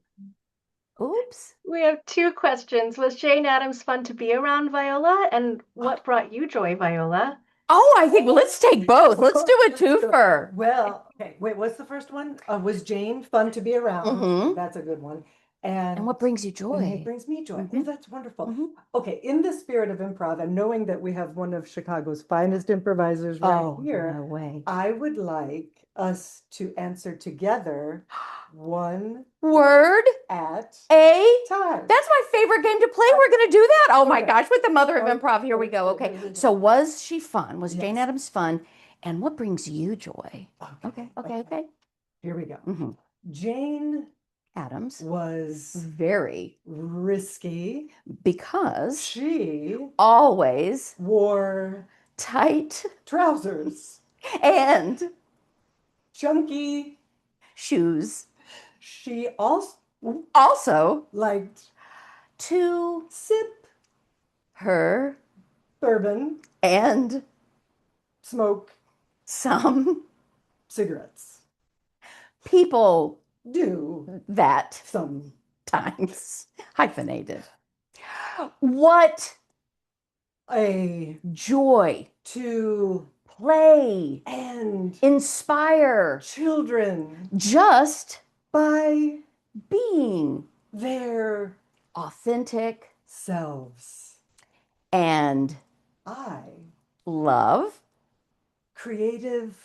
Oops. We have two questions. Was Jane Addams fun to be around, Viola? And what brought you joy, Viola? Oh, I think let's take both. Let's do a twofer. Well, okay. Wait, what's the first one? Was Jane fun to be around? That's a good one. And what brings you joy? And what brings me joy? Oh, that's wonderful. Okay, in the spirit of improv, and knowing that we have one of Chicago's finest improvisers right here, no way. I would like us to answer together one Word at a time. That's my favorite game to play. We're going to do that. Oh my gosh, with the mother of improv. Here we go. Okay. So was she fun? Was Jane Addams fun? And what brings you joy? Okay. Here we go. Mhm. Jane Adams, was very, risky. because She always wore tight trousers, and chunky. shoes. She also Also, liked to sip her bourbon, and smoke some cigarettes. people Do that some times hyphenated. What a joy to play, and inspire, children just by being their authentic selves. and I, love creative,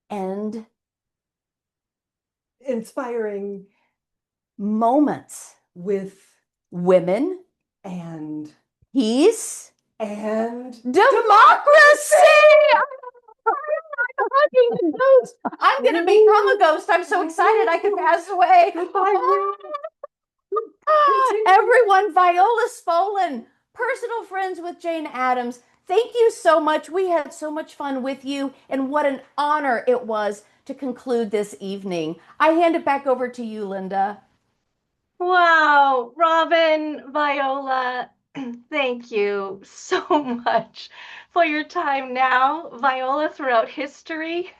and inspiring moments, with women, and peace, and democracy. I'm going to become a ghost. I'm so excited I could pass away. Everyone, Viola Spolin, personal friends with Jane Addams, thank you so much. We had so much fun with you, and what an honor it was to conclude this evening. I hand it back over to you, Linda. Wow, Robin, Viola, thank you so much for your time now. Viola throughout history.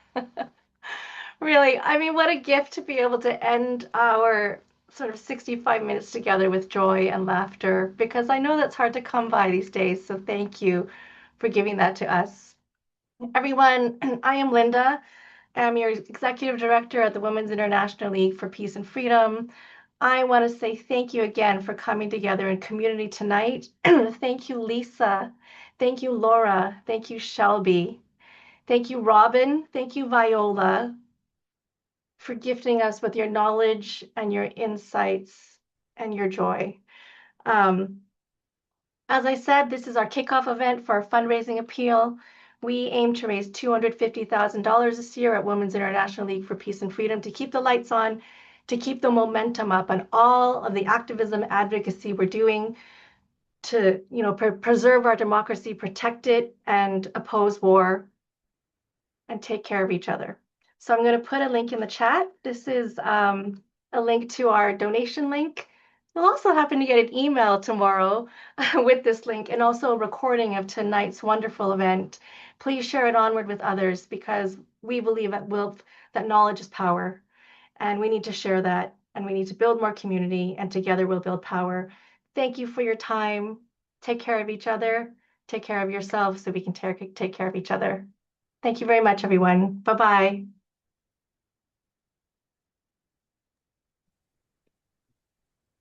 Really, I mean, what a gift to be able to end our sort of 65 minutes together with joy and laughter, because I know that's hard to come by these days. So thank you for giving that to us. Everyone, I am Linda. I'm your executive director at the Women's International League for Peace and Freedom. I want to say thank you again for coming together in community tonight. Thank you, Lisa. Thank you, Laura. Thank you, Shelby. Thank you, Robin. Thank you, Viola, for gifting us with your knowledge and your insights and your joy. As I said, this is our kickoff event for our fundraising appeal. We aim to raise $250,000 this year at Women's International League for Peace and Freedom to keep the lights on, to keep the momentum up on all of the activism advocacy we're doing to, preserve our democracy, protect it, and oppose war, and take care of each other. So I'm going to put a link in the chat. This is a link to our donation link. You'll also happen to get an email tomorrow with this link, and also a recording of tonight's wonderful event. Please share it onward with others, because we believe at WILPF that knowledge is power, and we need to share that, and we need to build more community, and together we'll build power. Thank you for your time. Take care of each other. Take care of yourselves so we can take care of each other. Thank you very much, everyone. Bye-bye.